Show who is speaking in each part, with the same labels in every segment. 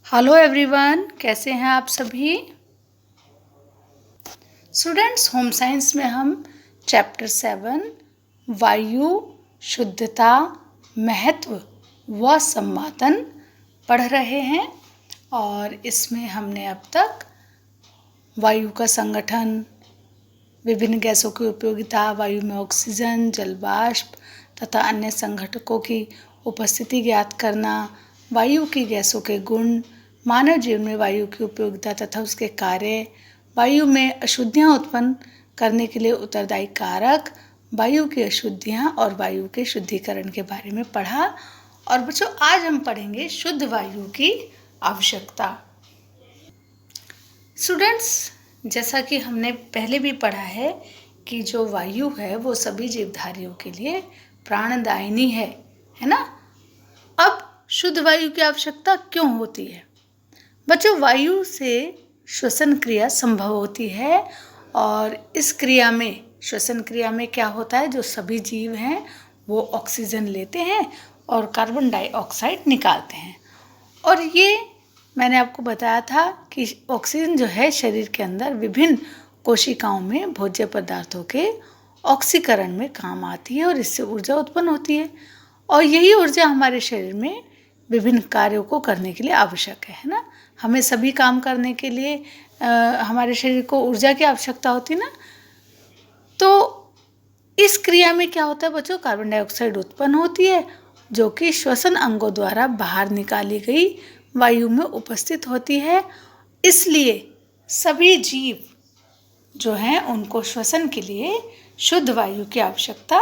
Speaker 1: Hello everyone, कैसे हैं आप सभी स्टूडेंट्स। होम साइंस में हम चैप्टर 7 वायु, शुद्धता, महत्व व संवातन पढ़ रहे हैं और इसमें हमने अब तक वायु का संगठन, विभिन्न गैसों की उपयोगिता, वायु में ऑक्सीजन, जलवाष्प तथा अन्य संघटकों की उपस्थिति ज्ञात करना, वायु की गैसों के गुण, मानव जीवन में वायु की उपयोगिता तथा उसके कार्य, वायु में अशुद्धियाँ उत्पन्न करने के लिए उत्तरदायी कारक, वायु की अशुद्धियाँ और वायु के शुद्धिकरण के बारे में पढ़ा। और बच्चों, आज हम पढ़ेंगे शुद्ध वायु की आवश्यकता। स्टूडेंट्स, जैसा कि हमने पहले भी पढ़ा है कि जो वायु है वो सभी जीवधारियों के लिए प्राणदायिनी है ना। अब शुद्ध वायु की आवश्यकता क्यों होती है? बच्चों, वायु से श्वसन क्रिया संभव होती है और इस क्रिया में, श्वसन क्रिया में क्या होता है, जो सभी जीव हैं वो ऑक्सीजन लेते हैं और कार्बन डाइऑक्साइड निकालते हैं। और ये मैंने आपको बताया था कि ऑक्सीजन जो है शरीर के अंदर विभिन्न कोशिकाओं में भोज्य पदार्थों के ऑक्सीकरण में काम आती है और इससे ऊर्जा उत्पन्न होती है। और यही ऊर्जा हमारे शरीर में विभिन्न कार्यों को करने के लिए आवश्यक है ना। हमें सभी काम करने के लिए हमारे शरीर को ऊर्जा की आवश्यकता होती है ना। तो इस क्रिया में क्या होता है बच्चों, कार्बन डाइऑक्साइड उत्पन्न होती है जो कि श्वसन अंगों द्वारा बाहर निकाली गई वायु में उपस्थित होती है। इसलिए सभी जीव जो हैं उनको श्वसन के लिए शुद्ध वायु की आवश्यकता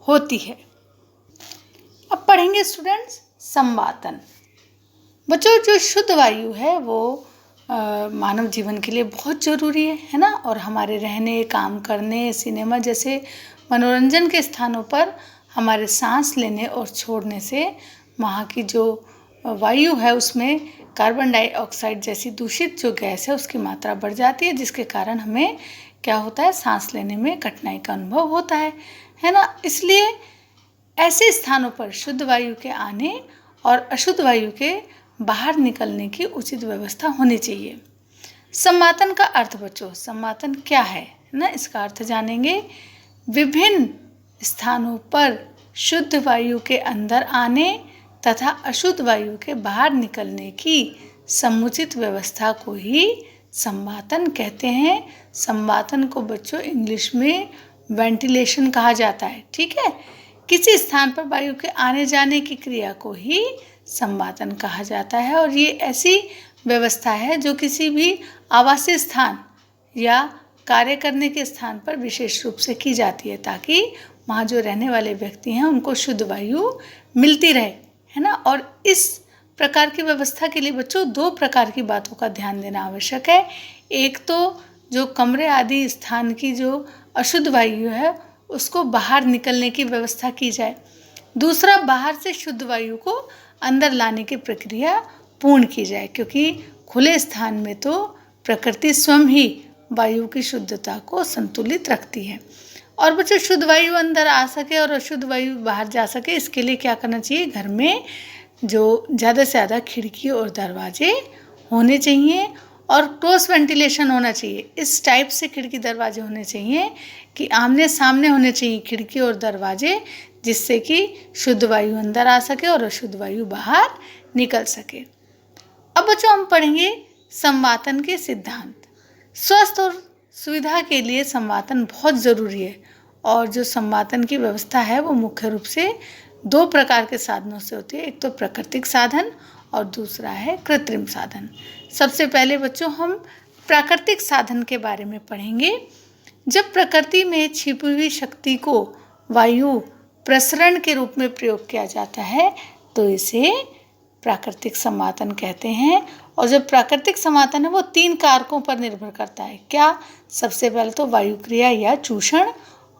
Speaker 1: होती है। अब पढ़ेंगे स्टूडेंट्स संवातन। बच्चों, जो शुद्ध वायु है वो मानव जीवन के लिए बहुत ज़रूरी है ना। और हमारे रहने, काम करने, सिनेमा जैसे मनोरंजन के स्थानों पर हमारे सांस लेने और छोड़ने से वहाँ की जो वायु है उसमें कार्बन डाइऑक्साइड जैसी दूषित जो गैस है उसकी मात्रा बढ़ जाती है, जिसके कारण हमें क्या होता है, सांस लेने में कठिनाई का अनुभव होता है ना। इसलिए ऐसे स्थानों पर शुद्ध वायु के आने और अशुद्ध वायु के बाहर निकलने की उचित व्यवस्था होनी चाहिए। संवातन का अर्थ बच्चों, संवातन क्या है ना, इसका अर्थ जानेंगे। विभिन्न स्थानों पर शुद्ध वायु के अंदर आने तथा अशुद्ध वायु के बाहर निकलने की समुचित व्यवस्था को ही संवातन कहते हैं। संवातन को बच्चों इंग्लिश में वेंटिलेशन कहा जाता है, ठीक है। किसी स्थान पर वायु के आने जाने की क्रिया को ही संवातन कहा जाता है और ये ऐसी व्यवस्था है जो किसी भी आवासीय स्थान या कार्य करने के स्थान पर विशेष रूप से की जाती है ताकि वहाँ जो रहने वाले व्यक्ति हैं उनको शुद्ध वायु मिलती रहे, है ना। और इस प्रकार की व्यवस्था के लिए बच्चों दो प्रकार की बातों का ध्यान देना आवश्यक है। एक तो जो कमरे आदि स्थान की जो अशुद्ध वायु है उसको बाहर निकलने की व्यवस्था की जाए। दूसरा, बाहर से शुद्ध वायु को अंदर लाने की प्रक्रिया पूर्ण की जाए, क्योंकि खुले स्थान में तो प्रकृति स्वयं ही वायु की शुद्धता को संतुलित रखती है। और बच्चों, शुद्ध वायु अंदर आ सके और अशुद्ध वायु बाहर जा सके, इसके लिए क्या करना चाहिए, घर में जो ज़्यादा से ज़्यादा खिड़की और दरवाजे होने चाहिए और क्रॉस वेंटिलेशन होना चाहिए। इस टाइप से खिड़की दरवाजे होने चाहिए कि आमने सामने होने चाहिए खिड़की और दरवाजे, जिससे कि शुद्ध वायु अंदर आ सके और अशुद्ध वायु बाहर निकल सके। अब बच्चों हम पढ़ेंगे संवातन के सिद्धांत। स्वस्थ और सुविधा के लिए संवातन बहुत ज़रूरी है और जो संवातन की व्यवस्था है वो मुख्य रूप से दो प्रकार के साधनों से होती है। एक तो प्राकृतिक साधन और दूसरा है कृत्रिम साधन। सबसे पहले बच्चों हम प्राकृतिक साधन के बारे में पढ़ेंगे। जब प्रकृति में छिपी हुई शक्ति को वायु प्रसरण के रूप में प्रयोग किया जाता है तो इसे प्राकृतिक संवातन कहते हैं। और जो प्राकृतिक संवातन है वो 3 कारकों पर निर्भर करता है। क्या? सबसे पहले तो वायु क्रिया या चूषण,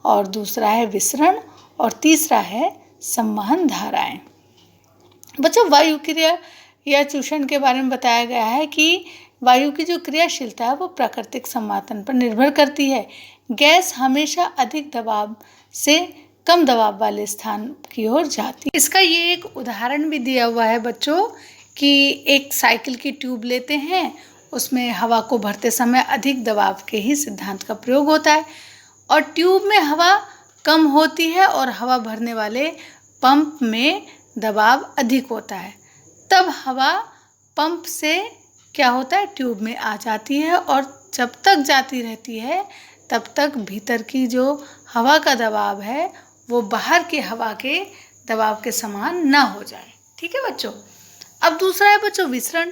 Speaker 1: और दूसरा है विसरण, और तीसरा है संवहन धाराएं। बच्चों, वायु क्रिया या चूषण के बारे में बताया गया है कि वायु की जो क्रियाशीलता है वो प्राकृतिक संवातन पर निर्भर करती है। गैस हमेशा अधिक दबाव से कम दबाव वाले स्थान की ओर जाती है। इसका ये एक उदाहरण भी दिया हुआ है बच्चों कि एक साइकिल की ट्यूब लेते हैं, उसमें हवा को भरते समय अधिक दबाव के ही सिद्धांत का प्रयोग होता है, और ट्यूब में हवा कम होती है और हवा भरने वाले पंप में दबाव अधिक होता है। तब हवा पंप से क्या होता है, ट्यूब में आ जाती है, और जब तक जाती रहती है तब तक भीतर की जो हवा का दबाव है वो बाहर की हवा के दबाव के समान ना हो जाए। ठीक है बच्चों। अब दूसरा है बच्चों विसरण।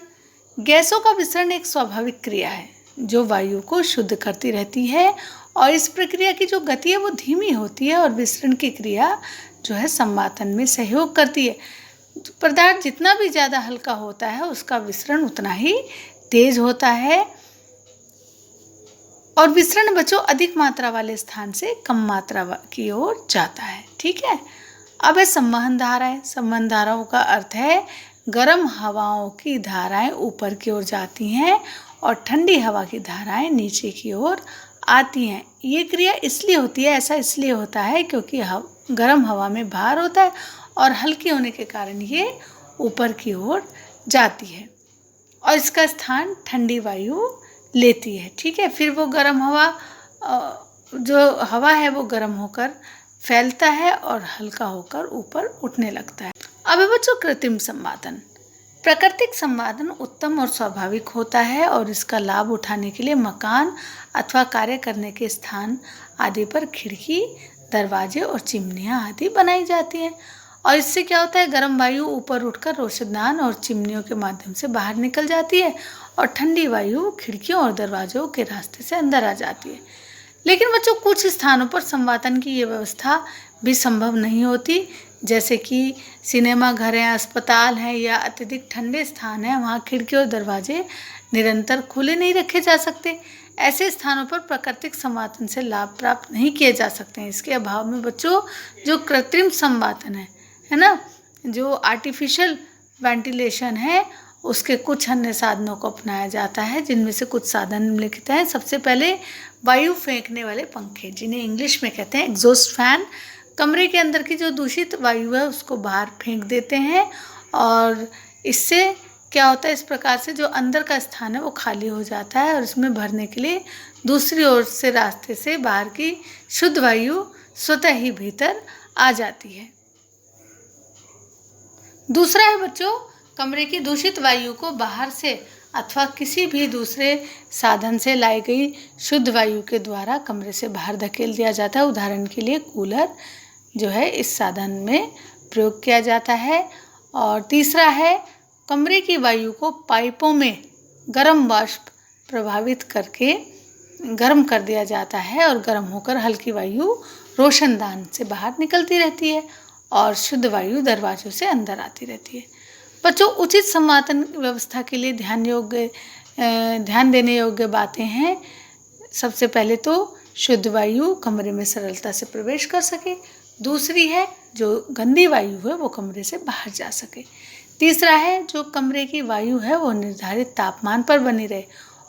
Speaker 1: गैसों का विसरण एक स्वाभाविक क्रिया है जो वायु को शुद्ध करती रहती है, और इस प्रक्रिया की जो गति है वो धीमी होती है, और विसरण की क्रिया जो है संवातन में सहयोग करती है। पदार्थ जितना भी ज़्यादा हल्का होता है उसका विसरण उतना ही तेज होता है, और विसरण बच्चों अधिक मात्रा वाले स्थान से कम मात्रा की ओर जाता है। ठीक है। अब है संवहन धाराएं। संवहन धाराओं का अर्थ है गर्म हवाओं की धाराएं ऊपर की ओर जाती हैं और ठंडी हवा की धाराएं नीचे की ओर आती हैं। ये क्रिया इसलिए होती है, ऐसा इसलिए होता है क्योंकि गर्म हवा में भार होता है और हल्की होने के कारण ये ऊपर की ओर जाती है, और इसका स्थान ठंडी वायु लेती है। ठीक है। फिर वो गर्म हवा, जो हवा है वो गर्म होकर फैलता है और हल्का होकर ऊपर उठने लगता है। अब है बच्चों कृत्रिम संवातन। प्राकृतिक संवातन उत्तम और स्वाभाविक होता है, और इसका लाभ उठाने के लिए मकान अथवा कार्य करने के स्थान आदि पर खिड़की, दरवाजे और चिमनियाँ आदि बनाई जाती हैं, और इससे क्या होता है, गर्म वायु ऊपर उठकर रोशनदान और चिमनियों के माध्यम से बाहर निकल जाती है, और ठंडी वायु खिड़कियों और दरवाजों के रास्ते से अंदर आ जाती है। लेकिन बच्चों कुछ स्थानों पर संवातन की ये व्यवस्था भी संभव नहीं होती, जैसे कि सिनेमा घर हैं, अस्पताल हैं, या अत्यधिक ठंडे स्थान हैं, वहाँ खिड़की और दरवाजे निरंतर खुले नहीं रखे जा सकते। ऐसे स्थानों पर प्राकृतिक संवातन से लाभ प्राप्त नहीं किए जा सकते हैं। इसके अभाव में बच्चों जो कृत्रिम संवातन है ना, जो आर्टिफिशियल वेंटिलेशन है, उसके कुछ अन्य साधनों को अपनाया जाता है, जिनमें से कुछ साधन निम्नलिखित हैं। सबसे पहले वायु फेंकने वाले पंखे, जिन्हें इंग्लिश में कहते हैं एग्जॉस्ट फैन। कमरे के अंदर की जो दूषित वायु है उसको बाहर फेंक देते हैं, और इससे क्या होता है, इस प्रकार से जो अंदर का स्थान है वो खाली हो जाता है, और इसमें भरने के लिए दूसरी ओर से रास्ते से बाहर की शुद्ध वायु स्वतः ही भीतर आ जाती है। दूसरा है बच्चों कमरे की दूषित वायु को बाहर से अथवा किसी भी दूसरे साधन से लाई गई शुद्ध वायु के द्वारा कमरे से बाहर धकेल दिया जाता है। उदाहरण के लिए कूलर जो है इस साधन में प्रयोग किया जाता है। और तीसरा है कमरे की वायु को पाइपों में गर्म वाष्प प्रभावित करके गर्म कर दिया जाता है, और गर्म होकर हल्की वायु रोशनदान से बाहर निकलती रहती है और शुद्ध वायु दरवाजों से अंदर आती रहती है। बच्चों उचित संवातन व्यवस्था के लिए ध्यान देने योग्य बातें हैं। सबसे पहले तो शुद्ध वायु कमरे में सरलता से प्रवेश कर सके। दूसरी है जो गंदी वायु है वो कमरे से बाहर जा सके। तीसरा है जो कमरे की वायु है वो निर्धारित तापमान पर बनी रहे।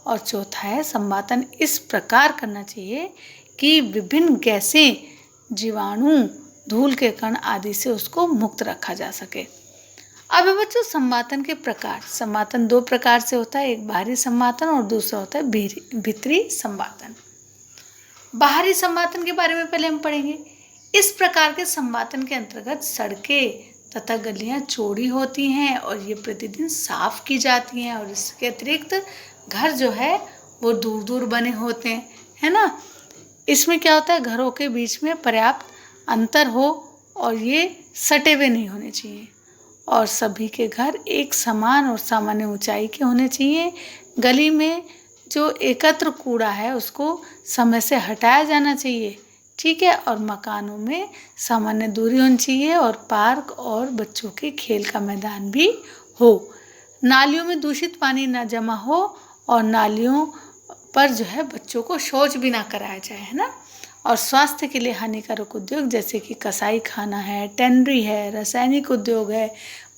Speaker 1: और चौथा है संवातन इस प्रकार करना चाहिए कि विभिन्न गैसें, जीवाणु, धूल के कण आदि से उसको मुक्त रखा जा सके। अब बच्चों संवातन के प्रकार। संवातन दो प्रकार से होता है, एक बाहरी संवातन और दूसरा होता है भीतरी संवातन। बाहरी संवातन के बारे में पहले हम पढ़ेंगे। इस प्रकार के संवातन के अंतर्गत सड़कें तथा गलियां चौड़ी होती हैं और ये प्रतिदिन साफ की जाती हैं, और इसके अतिरिक्त घर जो है वो दूर दूर बने होते हैं, है ना। इसमें क्या होता है, घरों के बीच में पर्याप्त अंतर हो और ये सटे हुए नहीं होने चाहिए, और सभी के घर एक समान और सामान्य ऊंचाई के होने चाहिए। गली में जो एकत्र कूड़ा है उसको समय से हटाया जाना चाहिए, ठीक है। और मकानों में सामान्य दूरी होनी चाहिए, और पार्क और बच्चों के खेल का मैदान भी हो। नालियों में दूषित पानी ना जमा हो, और नालियों पर जो है बच्चों को शौच भी ना कराया जाए, है ना। और स्वास्थ्य के लिए हानिकारक उद्योग जैसे कि कसाई खाना है, टेनरी है, रासायनिक उद्योग है,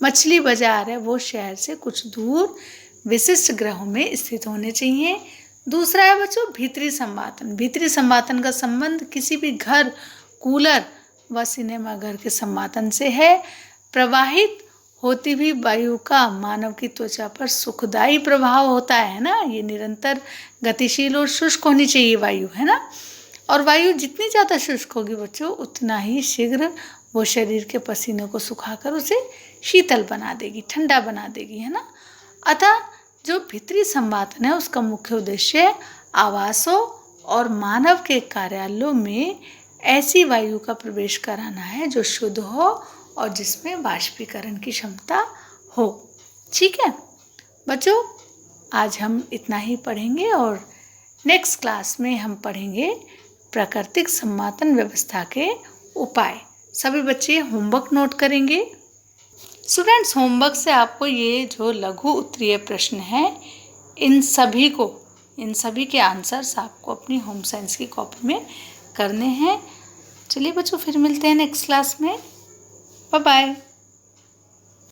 Speaker 1: मछली बाजार है, वो शहर से कुछ दूर विशिष्ट गृहों में स्थित होने चाहिए। दूसरा है बच्चों भीतरी संवातन। भीतरी संवातन का संबंध किसी भी घर, कूलर व सिनेमा घर के संवातन से है। प्रवाहित होती हुई वायु का मानव की त्वचा पर सुखदायी प्रभाव होता है ना। ये निरंतर गतिशील और शुष्क होनी चाहिए वायु, है ना। और वायु जितनी ज़्यादा शुष्क होगी बच्चों, उतना ही शीघ्र वो शरीर के पसीने को सुखाकर उसे शीतल बना देगी, ठंडा बना देगी, है ना। अतः जो भीतरी संवातन है उसका मुख्य उद्देश्य आवासों और मानव के कार्यालयों में ऐसी वायु का प्रवेश कराना है जो शुद्ध हो और जिसमें वाष्पीकरण की क्षमता हो। ठीक है बच्चों, आज हम इतना ही पढ़ेंगे और नेक्स्ट क्लास में हम पढ़ेंगे प्राकृतिक संवातन व्यवस्था के उपाय। सभी बच्चे होमवर्क नोट करेंगे। स्टूडेंट्स, होमवर्क से आपको ये जो लघु उत्तरीय प्रश्न है इन सभी के आंसर्स आपको अपनी होम साइंस की कॉपी में करने हैं। चलिए बच्चों, फिर मिलते हैं नेक्स्ट क्लास में। Bye bye.